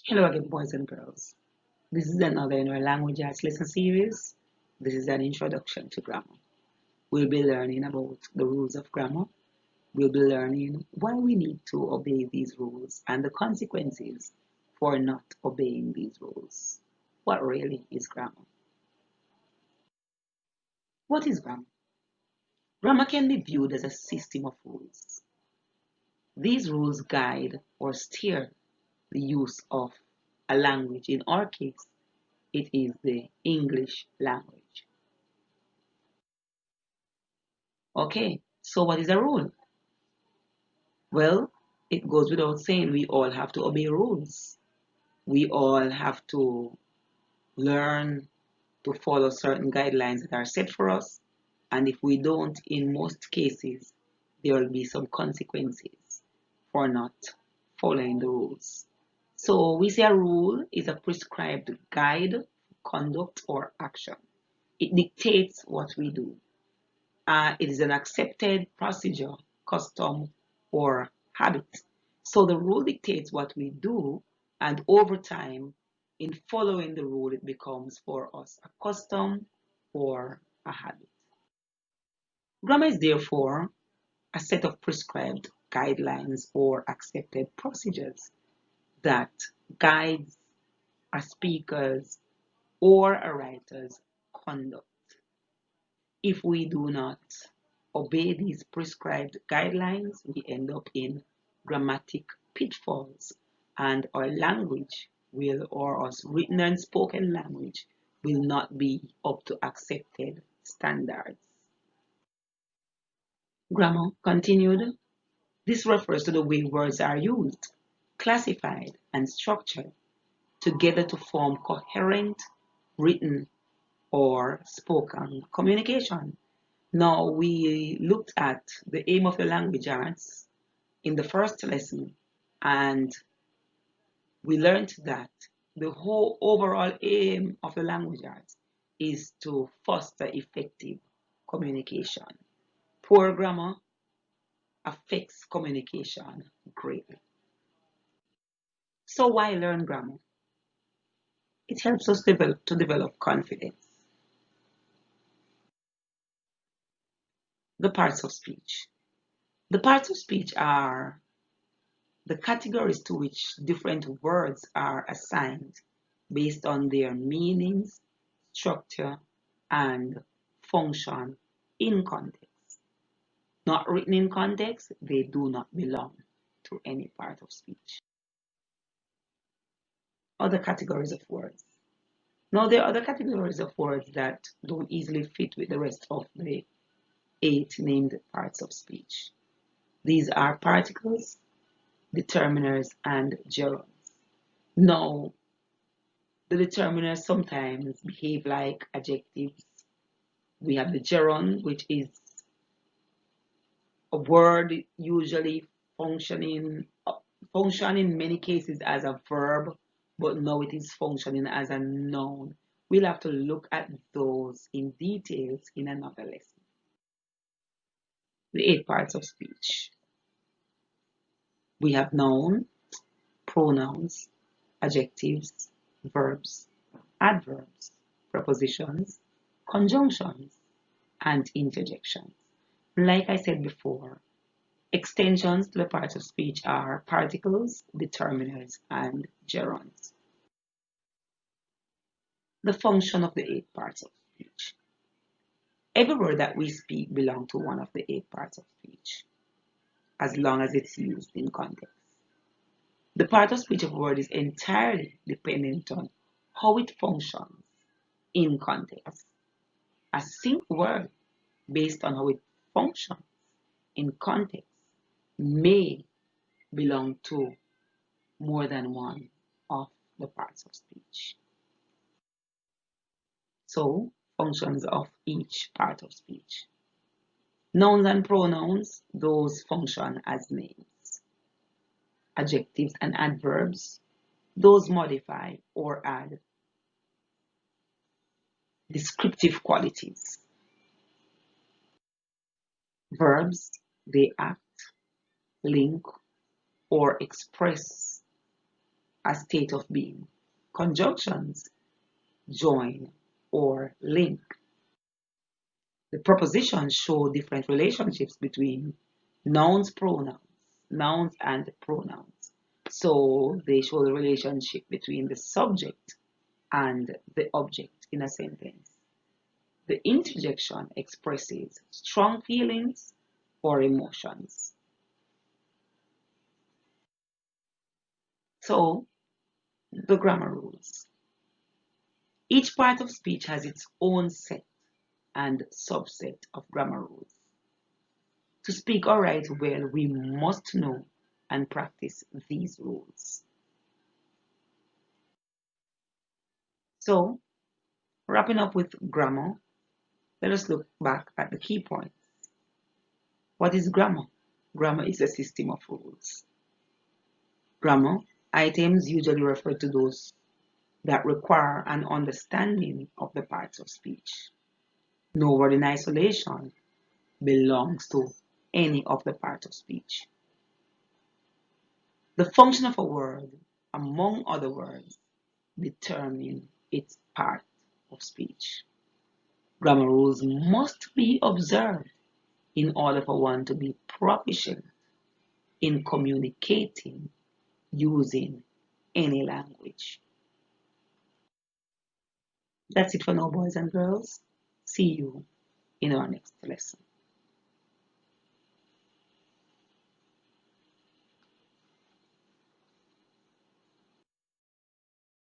Hello again, boys and girls. This is another in our language arts lesson series. This is an introduction to grammar. We'll be learning about the rules of grammar. We'll be learning why we need to obey these rules and the consequences for not obeying these rules. What really is grammar? What is grammar? Grammar can be viewed as a system of rules. These rules guide or steer the use of a language. In our case, it is the English language. Okay, so what is a rule? Well, it goes without saying we all have to obey rules. We all have to learn to follow certain guidelines that are set for us. And if we don't, in most cases, there will be some consequences for not following the rules. So we say a rule is a prescribed guide, conduct, or action. It dictates what we do. It is an accepted procedure, custom, or habit. So the rule dictates what we do, and over time, in following the rule, it becomes for us a custom or a habit. Grammar is therefore a set of prescribed guidelines or accepted procedures that guides a speaker's or a writer's conduct. If we do not obey these prescribed guidelines, we end up in grammatic pitfalls, and our language will, or our written and spoken language, will not be up to accepted standards. Grammar continued. This refers to the way words are used, classified, and structured together to form coherent written or spoken communication. Now, we looked at the aim of the language arts in the first lesson, and we learned that the whole overall aim of the language arts is to foster effective communication. Poor grammar affects communication greatly. So why learn grammar? It helps us develop confidence. The parts of speech. The parts of speech are the categories to which different words are assigned based on their meanings, structure, and function in context. Not written in context, they do not belong to any part of speech. Other categories of words. Now, there are other categories of words that don't easily fit with the rest of the 8 named parts of speech. These are particles, determiners, and gerunds. Now, the determiners sometimes behave like adjectives. We have the gerund, which is a word usually function in many cases as a verb, but now it is functioning as a noun. We'll have to look at those in details in another lesson. The 8 parts of speech. We have noun, pronouns, adjectives, verbs, adverbs, prepositions, conjunctions, and interjections. Like I said before, extensions to the parts of speech are particles, determiners, and gerunds. The function of the 8 parts of speech. Every word that we speak belongs to one of the 8 parts of speech, as long as it's used in context. The part of speech of a word is entirely dependent on how it functions in context. A single word, based on how it functions in context, may belong to more than one of the parts of speech. So, functions of each part of speech. Nouns and pronouns, those function as names. Adjectives and adverbs, those modify or add descriptive qualities. Verbs, they act, link, or express a state of being. Conjunctions join or link. The prepositions show different relationships between nouns and pronouns. So they show the relationship between the subject and the object in a sentence. The interjection expresses strong feelings or emotions. So, the grammar rules. Each part of speech has its own set and subset of grammar rules. To speak or write well, we must know and practice these rules. So, wrapping up with grammar, let us look back at the key points. What is grammar? Grammar is a system of rules. Grammar items usually refer to those that require an understanding of the parts of speech. No word in isolation belongs to any of the parts of speech. The function of a word, among other words, determine its part of speech. Grammar rules must be observed in order for one to be proficient in communicating using any language. That's it for now, boys and girls. See you in our next lesson.